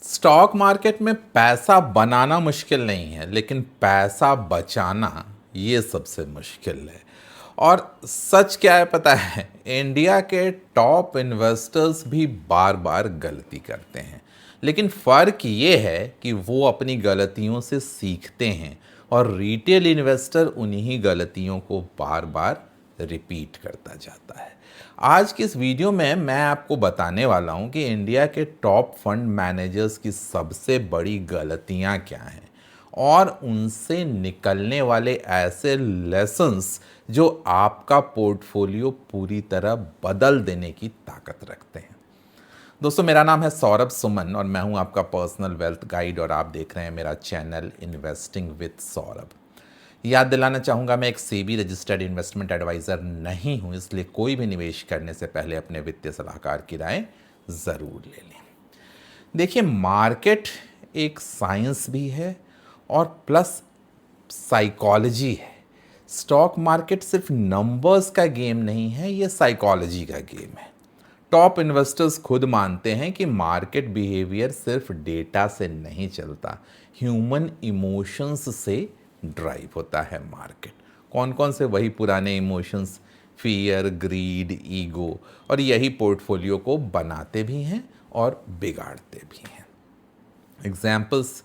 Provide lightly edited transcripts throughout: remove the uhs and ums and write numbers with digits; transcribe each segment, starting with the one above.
Stock market में पैसा बनाना मुश्किल नहीं है, लेकिन पैसा बचाना ये सबसे मुश्किल है। और सच क्या है पता है, इंडिया के टॉप इन्वेस्टर्स भी बार बार गलती करते हैं, लेकिन फ़र्क ये है कि वो अपनी गलतियों से सीखते हैं और रिटेल इन्वेस्टर उन्हीं गलतियों को बार बार रिपीट करता जाता है। आज की इस वीडियो में मैं आपको बताने वाला हूं कि इंडिया के टॉप फंड मैनेजर्स की सबसे बड़ी गलतियां क्या हैं और उनसे निकलने वाले ऐसे लेसन्स जो आपका पोर्टफोलियो पूरी तरह बदल देने की ताकत रखते हैं। दोस्तों, मेरा नाम है सौरभ सुमन और मैं हूं आपका पर्सनल वेल्थ गाइड और आप देख रहे हैं मेरा चैनल इन्वेस्टिंग विद सौरभ। याद दिलाना चाहूँगा, मैं एक सेबी रजिस्टर्ड इन्वेस्टमेंट एडवाइज़र नहीं हूँ, इसलिए कोई भी निवेश करने से पहले अपने वित्तीय सलाहकार की राय ज़रूर ले लें। देखिए, मार्केट एक साइंस भी है और प्लस साइकोलॉजी है। स्टॉक मार्केट सिर्फ नंबर्स का गेम नहीं है, ये साइकोलॉजी का गेम है। टॉप इन्वेस्टर्स खुद मानते हैं कि मार्केट बिहेवियर सिर्फ डेटा से नहीं चलता, ह्यूमन इमोशंस से ड्राइव होता है मार्केट। कौन कौन से? वही पुराने इमोशंस, फियर, ग्रीड, ईगो, और यही पोर्टफोलियो को बनाते भी हैं और बिगाड़ते भी हैं। एग्जाम्पल्स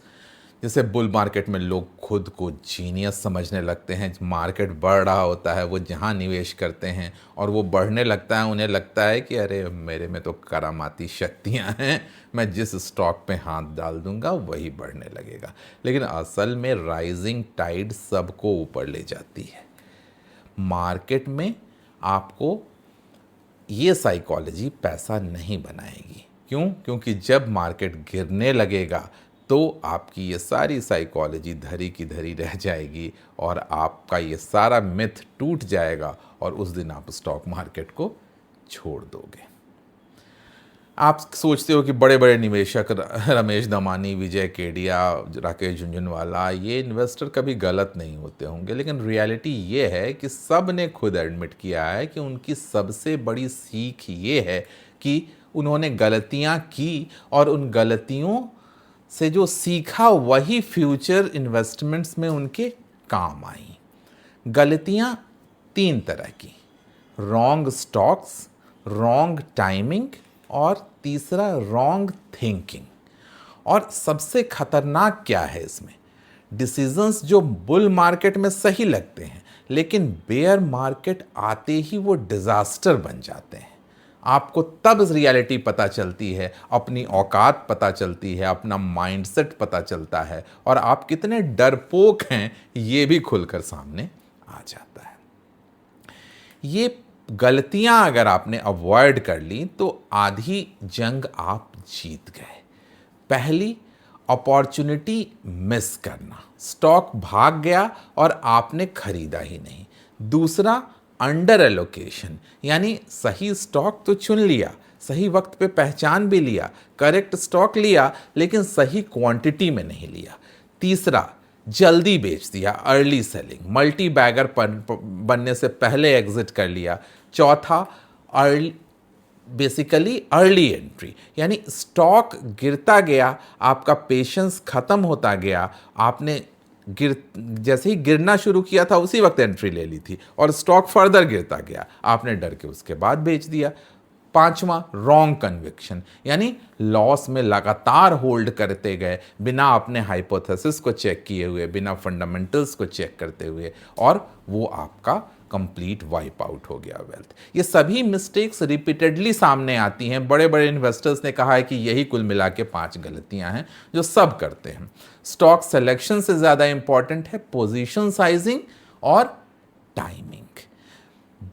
जैसे बुल मार्केट में लोग खुद को जीनियस समझने लगते हैं। मार्केट बढ़ रहा होता है, वो जहाँ निवेश करते हैं और वो बढ़ने लगता है, उन्हें लगता है कि अरे मेरे में तो करामाती शक्तियाँ हैं, मैं जिस स्टॉक पे हाथ डाल दूंगा वही बढ़ने लगेगा। लेकिन असल में राइजिंग टाइड सबको ऊपर ले जाती है। मार्केट में आपको ये साइकोलॉजी पैसा नहीं बनाएगी। क्यों? क्योंकि जब मार्केट गिरने लगेगा तो आपकी ये सारी साइकोलॉजी धरी की धरी रह जाएगी और आपका ये सारा मिथ टूट जाएगा और उस दिन आप स्टॉक मार्केट को छोड़ दोगे। आप सोचते हो कि बड़े बड़े निवेशक रमेश दमानी, विजय केडिया, राकेश झुंझुनवाला, ये इन्वेस्टर कभी गलत नहीं होते होंगे, लेकिन रियलिटी ये है कि सब ने खुद एडमिट किया है कि उनकी सबसे बड़ी सीख ये है कि उन्होंने गलतियां की और उन गलतियों से जो सीखा वही फ्यूचर इन्वेस्टमेंट्स में उनके काम आई। गलतियां तीन तरह की: रॉन्ग स्टॉक्स, रॉन्ग टाइमिंग और तीसरा रॉन्ग थिंकिंग। और सबसे खतरनाक क्या है इसमें? डिसीजंस जो बुल मार्केट में सही लगते हैं, लेकिन बेयर मार्केट आते ही वो डिजास्टर बन जाते हैं। आपको तब रियलिटी पता चलती है, अपनी औकात पता चलती है, अपना माइंडसेट पता चलता है और आप कितने डरपोक हैं ये भी खुलकर सामने आ जाता है। ये गलतियां अगर आपने अवॉइड कर ली तो आधी जंग आप जीत गए। पहली, अपॉर्चुनिटी मिस करना, स्टॉक भाग गया और आपने खरीदा ही नहीं। दूसरा, अंडर एलोकेशन, यानी सही स्टॉक तो चुन लिया, सही वक्त पे पहचान भी लिया, करेक्ट स्टॉक लिया, लेकिन सही क्वांटिटी में नहीं लिया। तीसरा, जल्दी बेच दिया, अर्ली सेलिंग, मल्टी बैगर बनने से पहले एग्जिट कर लिया। चौथा, बेसिकली अर्ली एंट्री, यानी स्टॉक गिरता गया, आपका पेशेंस खत्म होता गया, आपने जैसे ही गिरना शुरू किया था उसी वक्त एंट्री ले ली थी और स्टॉक फर्दर गिरता गया, आपने डर के उसके बाद बेच दिया। पांचवा, रॉन्ग कन्विक्शन, यानी लॉस में लगातार होल्ड करते गए बिना अपने हाइपोथेसिस को चेक किए हुए, बिना फंडामेंटल्स को चेक करते हुए, और वो आपका कंप्लीट वाइप आउट हो गया वेल्थ। ये सभी मिस्टेक्स रिपीटेडली सामने आती हैं। बड़े बड़े इन्वेस्टर्स ने कहा है कि यही कुल मिला के 5 गलतियां हैं जो सब करते हैं। स्टॉक सिलेक्शन से ज़्यादा इंपॉर्टेंट है पोजीशन साइजिंग और टाइमिंग।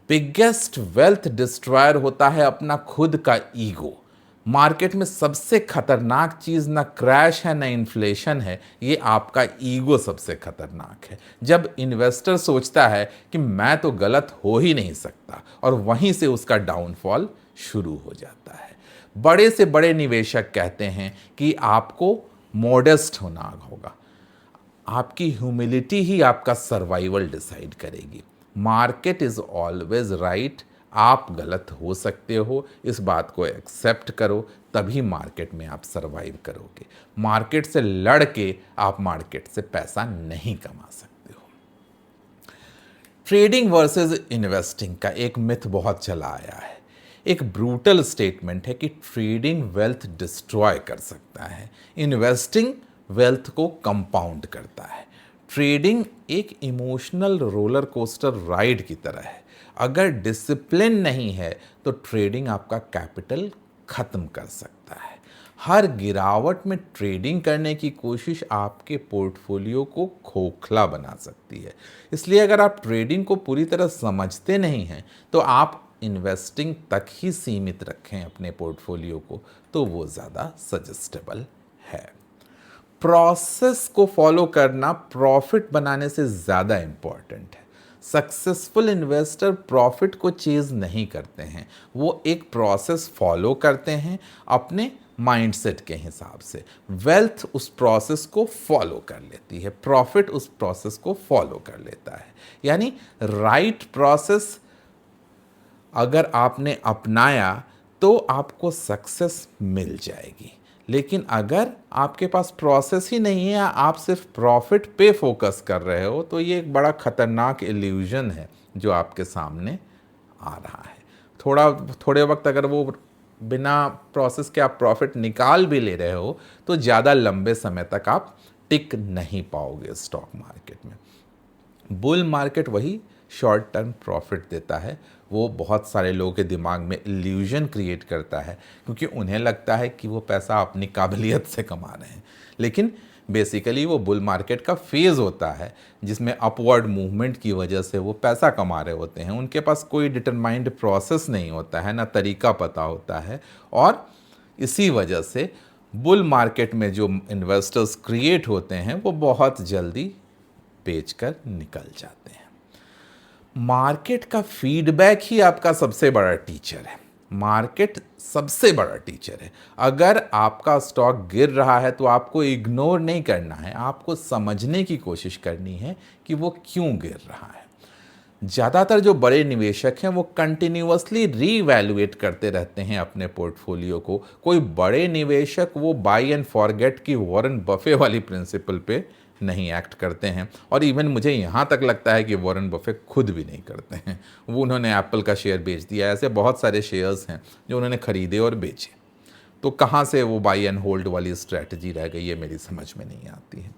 बिगेस्ट वेल्थ डिस्ट्रॉयर होता है अपना खुद का ईगो। मार्केट में सबसे खतरनाक चीज ना क्रैश है ना इन्फ्लेशन है, ये आपका ईगो सबसे खतरनाक है। जब इन्वेस्टर सोचता है कि मैं तो गलत हो ही नहीं सकता, और वहीं से उसका डाउनफॉल शुरू हो जाता है। बड़े से बड़े निवेशक कहते हैं कि आपको मॉडेस्ट होना होगा, आपकी ह्यूमिलिटी ही आपका सर्वाइवल डिसाइड करेगी। मार्केट इज ऑलवेज राइट, आप गलत हो सकते हो, इस बात को एक्सेप्ट करो, तभी मार्केट में आप सरवाइव करोगे। मार्केट से लड़ के आप मार्केट से पैसा नहीं कमा सकते हो। ट्रेडिंग वर्सेस इन्वेस्टिंग का एक मिथ बहुत चला आया है। एक ब्रूटल स्टेटमेंट है कि ट्रेडिंग वेल्थ डिस्ट्रॉय कर सकता है, इन्वेस्टिंग वेल्थ को कंपाउंड करता है। ट्रेडिंग एक इमोशनल रोलर कोस्टर राइड की तरह है। अगर डिसिप्लिन नहीं है तो ट्रेडिंग आपका कैपिटल खत्म कर सकता है। हर गिरावट में ट्रेडिंग करने की कोशिश आपके पोर्टफोलियो को खोखला बना सकती है। इसलिए अगर आप ट्रेडिंग को पूरी तरह समझते नहीं हैं तो आप इन्वेस्टिंग तक ही सीमित रखें अपने पोर्टफोलियो को, तो वो ज़्यादा सजेस्टेबल है। प्रोसेस को फॉलो करना प्रॉफिट बनाने से ज़्यादा इम्पॉर्टेंट है। सक्सेसफुल इन्वेस्टर प्रॉफिट को चेज़ नहीं करते हैं, वो एक प्रोसेस फॉलो करते हैं अपने माइंडसेट के हिसाब से। वेल्थ उस प्रोसेस को फॉलो कर लेती है, प्रॉफिट उस प्रोसेस को फॉलो कर लेता है। यानी राइट प्रोसेस अगर आपने अपनाया तो आपको सक्सेस मिल जाएगी। लेकिन अगर आपके पास प्रोसेस ही नहीं है, आप सिर्फ प्रॉफिट पे फोकस कर रहे हो, तो ये एक बड़ा खतरनाक इल्यूजन है जो आपके सामने आ रहा है। थोड़े वक्त अगर वो बिना प्रोसेस के आप प्रॉफिट निकाल भी ले रहे हो तो ज़्यादा लंबे समय तक आप टिक नहीं पाओगे स्टॉक मार्केट में। बुल मार्केट वही शॉर्ट टर्म प्रॉफिट देता है, वो बहुत सारे लोगों के दिमाग में इल्यूजन क्रिएट करता है क्योंकि उन्हें लगता है कि वो पैसा अपनी काबिलियत से कमा रहे हैं। लेकिन बेसिकली वो बुल मार्केट का फेज़ होता है जिसमें अपवर्ड मूवमेंट की वजह से वो पैसा कमा रहे होते हैं। उनके पास कोई डिटरमाइंड प्रोसेस नहीं होता है, ना तरीका पता होता है, और इसी वजह से बुल मार्केट में जो इन्वेस्टर्स क्रिएट होते हैं वो बहुत जल्दी बेचकर निकल जाते हैं। मार्केट का फीडबैक ही आपका सबसे बड़ा टीचर है। मार्केट सबसे बड़ा टीचर है। अगर आपका स्टॉक गिर रहा है तो आपको इग्नोर नहीं करना है, आपको समझने की कोशिश करनी है कि वो क्यों गिर रहा है। ज़्यादातर जो बड़े निवेशक हैं वो कंटिन्यूअसली रीवैल्यूएट करते रहते हैं अपने पोर्टफोलियो को। कोई बड़े निवेशक वो बाई एंड फॉरगेट की वॉरेन बफे वाली प्रिंसिपल पे नहीं एक्ट करते हैं, और इवन मुझे यहाँ तक लगता है कि वॉरेन बफे खुद भी नहीं करते हैं। वो उन्होंने एप्पल का शेयर बेच दिया, ऐसे बहुत सारे शेयर्स हैं जो उन्होंने खरीदे और बेचे। तो कहाँ से वो बाई एंड होल्ड वाली स्ट्रैटेजी रह गई, ये मेरी समझ में नहीं आती है।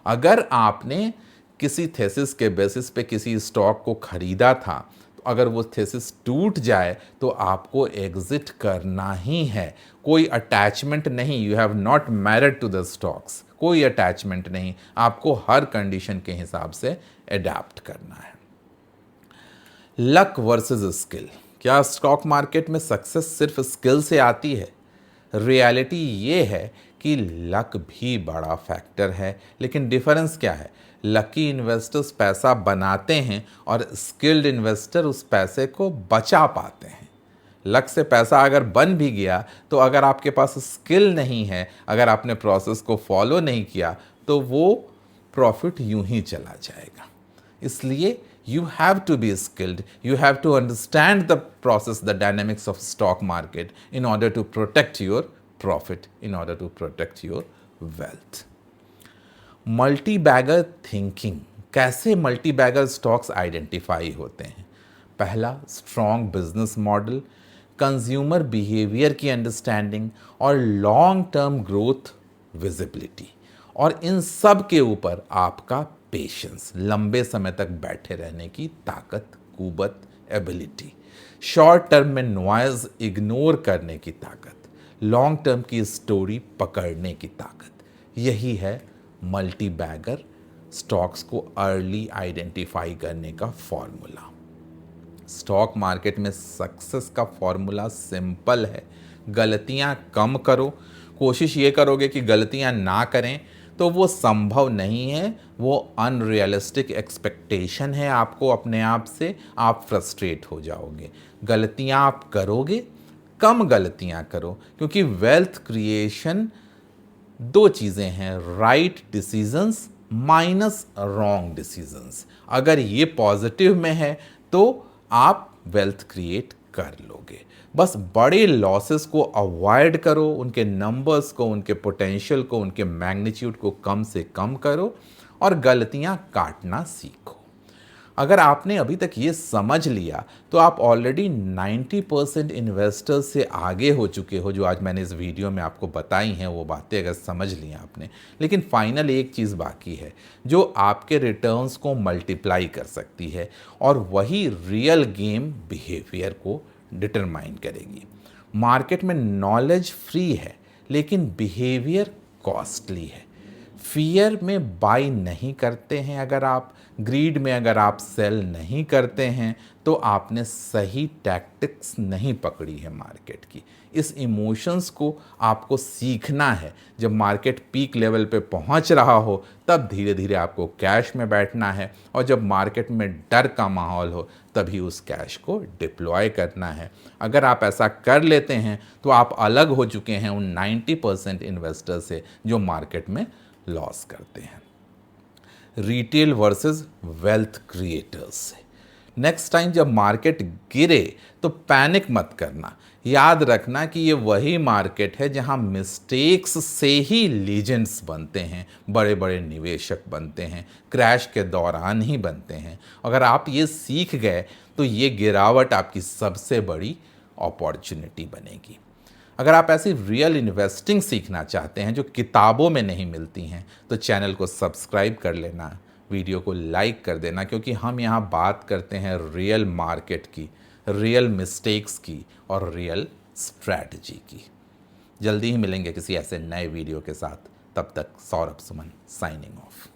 अगर आपने किसी थेसिस के बेसिस पे किसी स्टॉक को खरीदा था, तो अगर वो थेसिस टूट जाए तो आपको एग्जिट करना ही है। कोई अटैचमेंट नहीं, you have not married to the stocks, कोई अटैचमेंट नहीं, आपको हर कंडीशन के हिसाब से एडाप्ट करना है। Luck versus skill. क्या स्टॉक मार्केट में सक्सेस सिर्फ स्किल से आती है? रियलिटी ये है कि लक भी बड़ा फैक्टर है, लेकिन डिफरेंस क्या है? लकी इन्वेस्टर्स पैसा बनाते हैं और स्किल्ड इन्वेस्टर उस पैसे को बचा पाते हैं। लक से पैसा अगर बन भी गया तो अगर आपके पास स्किल नहीं है, अगर आपने प्रोसेस को फॉलो नहीं किया, तो वो प्रॉफिट यूं ही चला जाएगा। इसलिए you have to be skilled, you have to understand the process, the dynamics of stock market in order to protect your profit, in order to protect your wealth. Multibagger thinking. कैसे multibagger stocks identify होते हैं? पहला, strong business model, consumer behaviour की understanding और long term growth visibility, और इन सब के ऊपर आपका पेशेंस, लंबे समय तक बैठे रहने की ताकत, कुवत, एबिलिटी, शॉर्ट टर्म में नॉइज इग्नोर करने की ताकत, लॉन्ग टर्म की स्टोरी पकड़ने की ताकत। यही है मल्टी बैगर स्टॉक्स को अर्ली आइडेंटिफाई करने का फॉर्मूला। स्टॉक मार्केट में सक्सेस का फॉर्मूला सिंपल है। गलतियां कम करो, कोशिश ये करोगे कि गलतियां ना करें तो वो संभव नहीं है, वो अनरियलिस्टिक एक्सपेक्टेशन है आपको अपने आप से, आप फ्रस्ट्रेट हो जाओगे। गलतियां आप करोगे, कम गलतियां करो, क्योंकि वेल्थ क्रिएशन दो चीज़ें हैं, right decisions minus wrong decisions. अगर ये पॉजिटिव में है तो आप वेल्थ क्रिएट कर लोगे। बस बड़े लॉसेस को अवॉइड करो, उनके नंबर्स को, उनके पोटेंशियल को, उनके मैग्नीट्यूड को कम से कम करो और गलतियां काटना सीखो। अगर आपने अभी तक ये समझ लिया तो आप ऑलरेडी 90% इन्वेस्टर्स से आगे हो चुके हो। जो आज मैंने इस वीडियो में आपको बताई हैं वो बातें अगर समझ ली आपने, लेकिन फाइनल एक चीज़ बाकी है जो आपके रिटर्न्स को मल्टीप्लाई कर सकती है, और वही रियल गेम बिहेवियर को डिटरमाइन करेगी। मार्केट में नॉलेज फ्री है लेकिन बिहेवियर कॉस्टली है। फियर में बाई नहीं करते हैं अगर आप, ग्रीड में अगर आप सेल नहीं करते हैं, तो आपने सही टैक्टिक्स नहीं पकड़ी है मार्केट की। इस इमोशंस को आपको सीखना है। जब मार्केट पीक लेवल पे पहुंच रहा हो तब धीरे धीरे आपको कैश में बैठना है, और जब मार्केट में डर का माहौल हो तभी उस कैश को डिप्लॉय करना है। अगर आप ऐसा कर लेते हैं तो आप अलग हो चुके हैं उन 90% इन्वेस्टर से जो मार्केट में लॉस करते हैं। रिटेल वर्सेस वेल्थ क्रिएटर्स से नेक्स्ट टाइम जब मार्केट गिरे तो पैनिक मत करना। याद रखना कि ये वही मार्केट है जहां मिस्टेक्स से ही लीजेंड्स बनते हैं, बड़े बड़े निवेशक बनते हैं, क्रैश के दौरान ही बनते हैं। अगर आप ये सीख गए तो ये गिरावट आपकी सबसे बड़ी अपॉर्चुनिटी बनेगी। अगर आप ऐसी रियल इन्वेस्टिंग सीखना चाहते हैं जो किताबों में नहीं मिलती हैं, तो चैनल को सब्सक्राइब कर लेना, वीडियो को लाइक कर देना, क्योंकि हम यहाँ बात करते हैं रियल मार्केट की, रियल मिस्टेक्स की और रियल स्ट्रैटेजी की। जल्दी ही मिलेंगे किसी ऐसे नए वीडियो के साथ। तब तक सौरभ सुमन साइनिंग ऑफ।